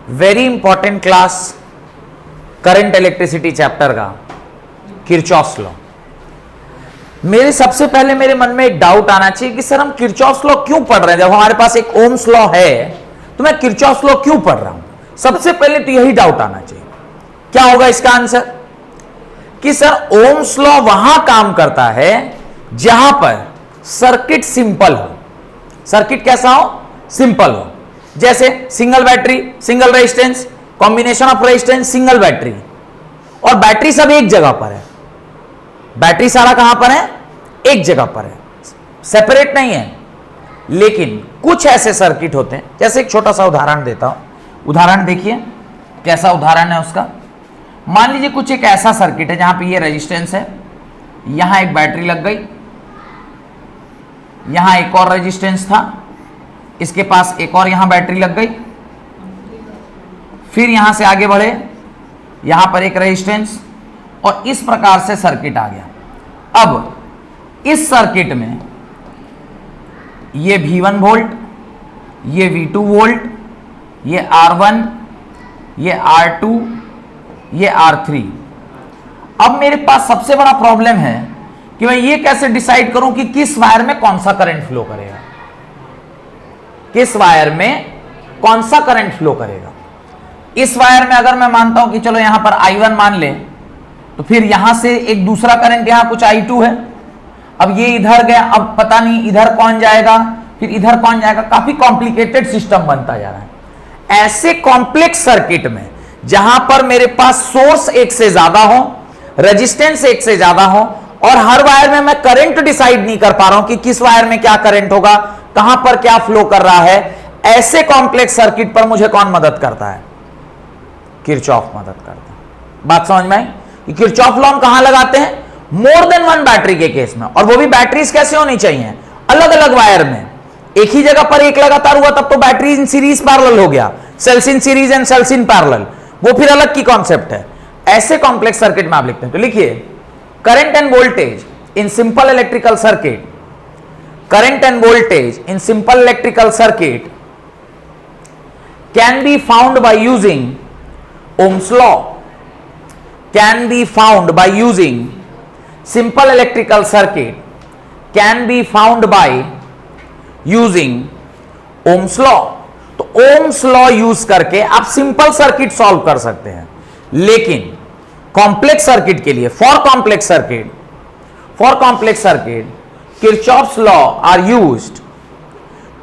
Very important class current electricity chapter का Kirchhoff's law. सबसे पहले मेरे मन में एक डाउट आना चाहिए कि सर हम किरचॉफ्स लॉ क्यों पढ़ रहे हैं, जब हमारे पास एक ओम्स लॉ है तो मैं किरचॉफ्स लॉ क्यों पढ़ रहा हूं। सबसे पहले तो यही डाउट आना चाहिए। क्या होगा इसका आंसर कि सर ओम्स लॉ वहां काम करता है जहां पर सर्किट सिंपल हो। सर्किट कैसा हो? सिंपल हो। जैसे single battery, single resistance, combination of resistance, single battery, और बैटरी सब एक जगह पर है। बैटरी सारा कहां पर है? एक जगह पर है, सेपरेट नहीं है। लेकिन कुछ ऐसे सर्किट होते हैं, जैसे एक छोटा सा उदाहरण देता हूं। उदाहरण देखिए कैसा उदाहरण है उसका। मान लीजिए कुछ एक ऐसा सर्किट है जहां पे ये रेजिस्टेंस है, यहां एक बैटरी लग गई, यहां एक और रेजिस्टेंस था, इसके पास एक और यहां बैटरी लग गई, फिर यहां से आगे बढ़े, यहां पर एक रेजिस्टेंस, और इस प्रकार से सर्किट आ गया। अब इस सर्किट में ये V1 वोल्ट, ये V2 वोल्ट, ये R1, ये R2, ये R3। अब मेरे पास सबसे बड़ा प्रॉब्लम है कि मैं ये कैसे डिसाइड करूं कि किस वायर में कौन सा करंट फ्लो करेगा, किस वायर में कौन सा करंट फ्लो करेगा। इस वायर में अगर मैं मानता हूं कि चलो यहां पर I1 मान ले, तो फिर यहां से एक दूसरा करंट, यहां कुछ I2 है, अब ये इधर गया, अब पता नहीं इधर कौन जाएगा, फिर इधर कौन जाएगा। काफी कॉम्प्लिकेटेड सिस्टम बनता जा रहा है। ऐसे कॉम्प्लेक्स सर्किट में जहां पर मेरे पास सोर्स एक से ज्यादा हो, रेजिस्टेंस एक से ज्यादा हो, और हर वायर में मैं करंट डिसाइड नहीं कर पा रहा हूं कि किस वायर में क्या करंट होगा, कहां पर क्या फ्लो कर रहा है, ऐसे कॉम्प्लेक्स सर्किट पर मुझे कौन मदद करता है? किरचॉफ मदद करता है। बात समझ में आई कि किरचॉफ लॉ हम कहां लगाते हैं? मोर देन वन बैटरी के केस में। और वो भी बैटरीज कैसे होनी चाहिए? अलग अलग वायर में। एक ही जगह पर एक लगातार हुआ तब तो बैटरी इन सीरीज पैरेलल हो गया, cells in series and cells in parallel, वो फिर अलग की कॉन्सेप्ट है। ऐसे कॉम्प्लेक्स सर्किट में आप लिखते हैं तो लिखिए current end voltage in simple electrical circuit, current and voltage in simple electrical circuit can be found by using Ohm's law, can be found by using simple electrical circuit, can be found by using Ohm's law। तो Ohm's law use करके आप simple circuit solve कर सकते हैं, लेकिन complex circuit के लिए, for complex circuit Kirchhoff's law are used,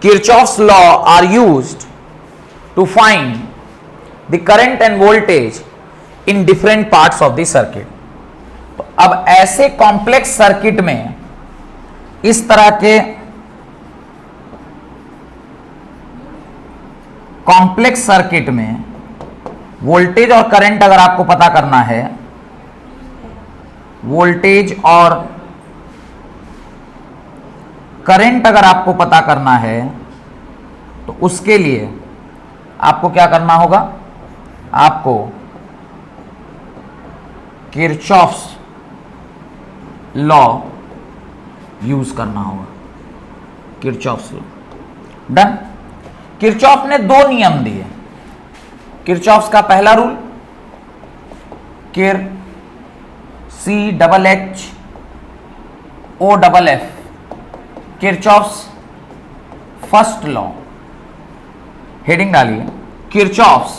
Kirchhoff's law are used to find the current and voltage in different parts of the circuit। तो अब ऐसे कॉम्प्लेक्स सर्किट में, इस तरह के कॉम्प्लेक्स सर्किट में वोल्टेज और करंट अगर आपको पता करना है, वोल्टेज और करंट अगर आपको पता करना है, तो उसके लिए आपको क्या करना होगा? आपको किरचॉफ्स लॉ यूज करना होगा। Kirchhoff's law done. किरचॉफ ने दो नियम दिए। किरचॉफ्स का पहला रूल, किर CHHOFF, Kirchhoff's first law. Heading डालिए Kirchhoff's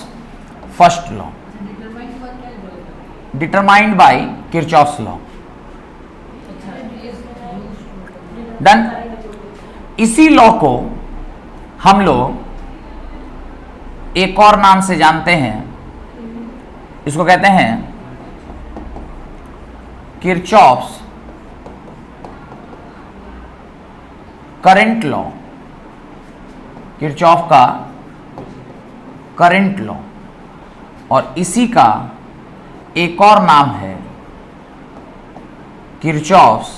first law, determined by Kirchhoff's law. Done. इसी लॉ को हम लोग एक और नाम से जानते हैं, इसको कहते हैं किरचॉफ्स करंट लॉ, किरचॉफ का करंट लॉ। और इसी का एक और नाम है किरचॉफ्स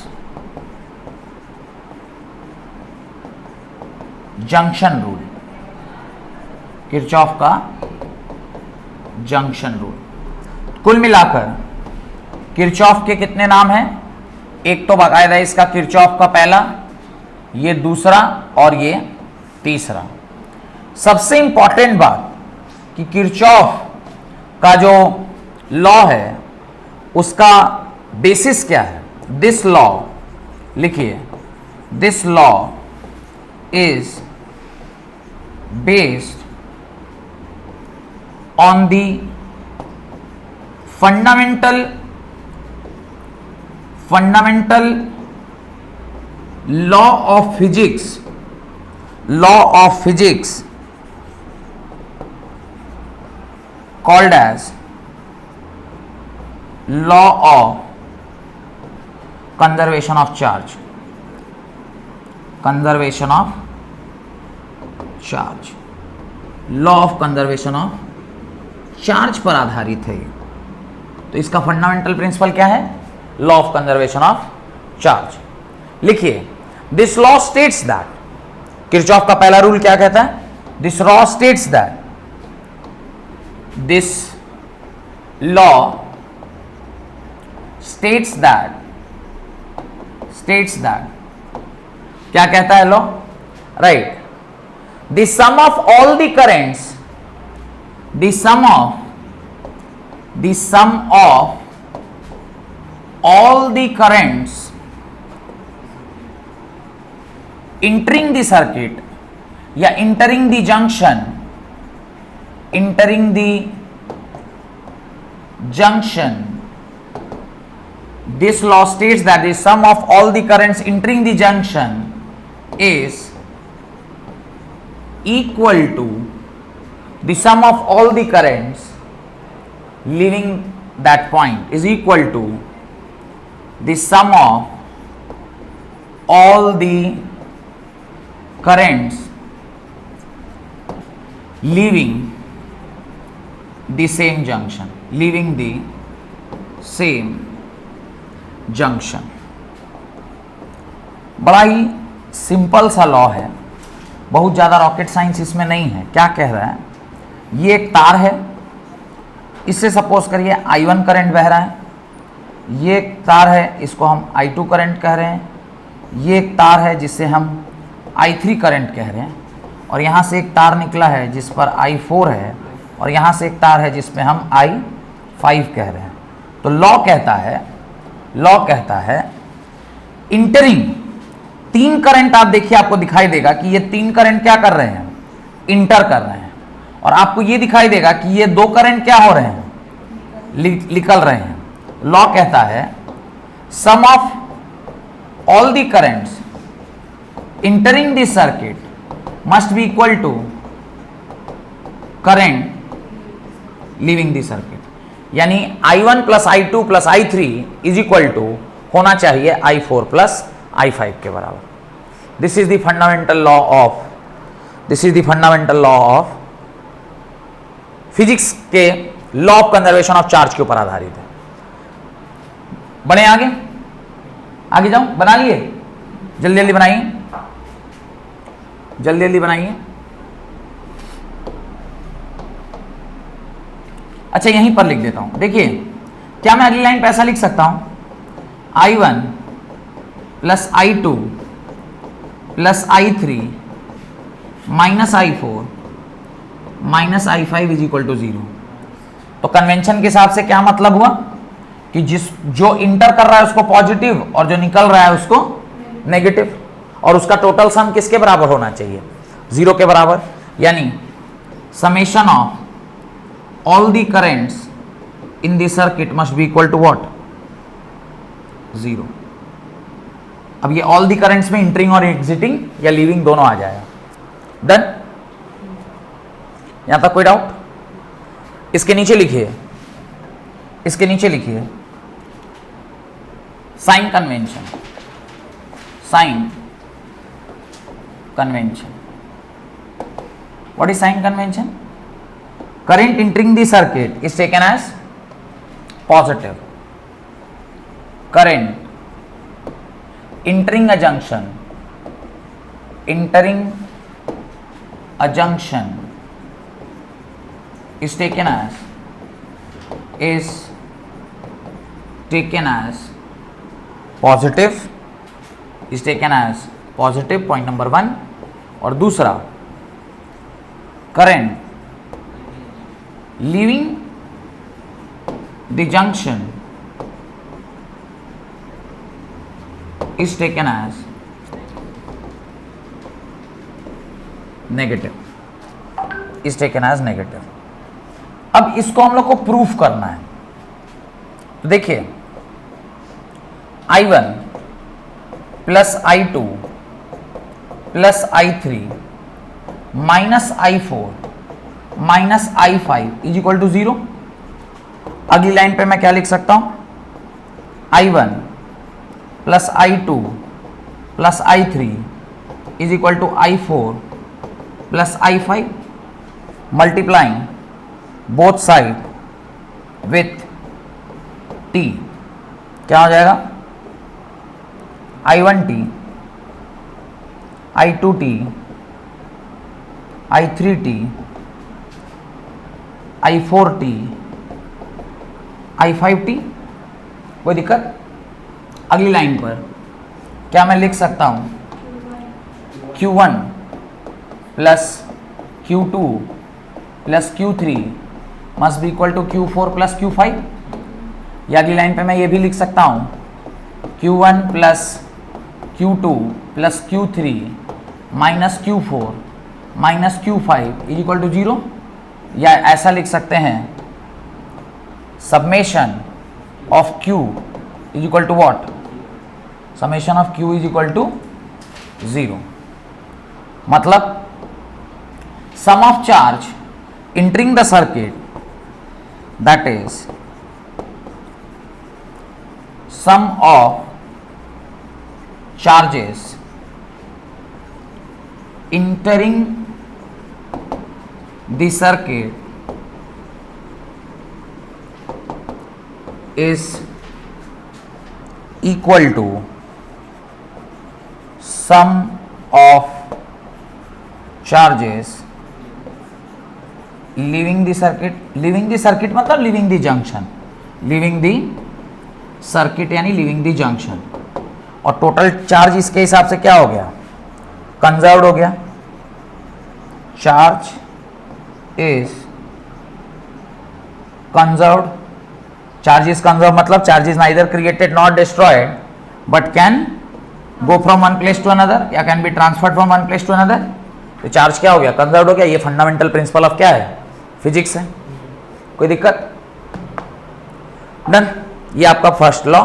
जंक्शन रूल, किरचॉफ का जंक्शन रूल। कुल मिलाकर किरचॉफ के कितने नाम हैं? एक तो बाकायदा इसका किरचॉफ का पहला, ये दूसरा और ये तीसरा। सबसे इंपॉर्टेंट बात कि किरचॉफ का जो लॉ है उसका बेसिस क्या है। दिस लॉ लिखिए, this law is based on the fundamental law of physics, called as law of conservation of charge, law of conservation of charge पर आधारित है। तो इसका फंडामेंटल प्रिंसिपल क्या है, law of conservation of charge. लिखिए, this law states that, Kirchhoff का पहला रूल क्या कहता है, this law states that, this law states that क्या कहता है law, right, the sum of all the currents, the sum of all the currents entering the circuit या entering the junction, this law states that the sum of all the currents entering the junction is equal to the sum of all the currents leaving that point, is equal to the sum of all the currents leaving the same junction, बड़ा ही simple सा law है, बहुत ज़्यादा rocket science इसमें नहीं है। क्या कह रहा है, ये एक तार है, इससे सपोज करिए I1 करंट बह रहा है, ये एक तार है, इसको हम I2 करंट कह रहे हैं, ये एक तार है जिससे हम I3 करंट कह रहे हैं, और यहाँ से एक तार निकला है जिस पर I4 है, और यहाँ से एक तार है जिस पे हम I5 कह रहे हैं। तो लॉ कहता है इंटरिंग, तीन करंट आप देखिए, आपको दिखाई देगा कि ये तीन करंट क्या कर रहे हैं, इंटर कर रहे हैं, और आपको ये दिखाई देगा कि ये दो करंट क्या हो रहे हैं, निकल रहे हैं। लॉ कहता है sum of all the currents entering the circuit must be equal to current leaving the circuit, यानी I1 plus I2 plus I3 is equal to होना चाहिए I4 प्लस I5 के बराबर। This is the fundamental law of physics के law of conservation of charge के ऊपर आधारित है। बने आगे जाऊं, बना लिए, जल्दी बनाइए। अच्छा, यहीं पर लिख देता हूं। देखिए, क्या मैं अगली लाइन पे ऐसा लिख सकता हूं, I1 plus I2 plus I3 minus I4 minus I5 is equal to 0। तो कन्वेंशन के हिसाब से क्या मतलब हुआ कि जो इंटर कर रहा है उसको पॉजिटिव और जो निकल रहा है उसको नेगेटिव, और उसका टोटल सम किसके बराबर होना चाहिए, 0 के बराबर। यानी summation of all the currents in the circuit must be equal to what, 0। अब ये ऑल द करेंट्स में इंटरिंग और एग्जिटिंग या लीविंग दोनों आ जाएगा। डन, यहां तक कोई डाउट? इसके नीचे लिखिए sign convention, what is sign convention? Current entering the circuit is taken as positive, current entering a junction is taken as positive, point number 1। और दूसरा, current leaving the junction is taken as negative, is taken as negative. अब इसको हम लोग को proof करना है, तो देखिए I1 plus I2 plus I3 minus I4 minus I5 is equal to 0. अगली लाइन पे मैं क्या लिख सकता हूं, I1 plus I2 plus I3 is equal to I4 plus I5 multiplying both side with t. क्या हो जाएगा, I1t I2t I3t I4t I5t. कोई दिक्कत? अगली लाइन पर क्या मैं लिख सकता हूं, Q1 plus Q2 plus Q3 must be equal to Q4 plus Q5. या अगली लाइन पे मैं ये भी लिख सकता हूं, Q1 plus Q2 plus Q3 minus Q4 minus Q5 is equal to 0. या ऐसा लिख सकते हैं, summation of Q is equal to what, summation of Q is equal to 0. मतलब sum of charge entering the circuit, that is sum of charges entering the circuit is equal to sum of charges leaving the circuit. Leaving the circuit मतलब leaving the junction, leaving the circuit यानी leaving the junction. और total charge इसके हिसाब से क्या हो गया, conserved हो गया. Charge is conserved. Charge is conserved मतलब charge is neither created not destroyed but can go from one place to another या can be transferred from one place to another. तो चार्ज क्या हो गया, कंजर्व्ड हो गया. ये फंडामेंटल प्रिंसिपल ऑफ क्या है, फिजिक्स है. कोई दिक्कत? डन. ये आपका फर्स्ट लॉ.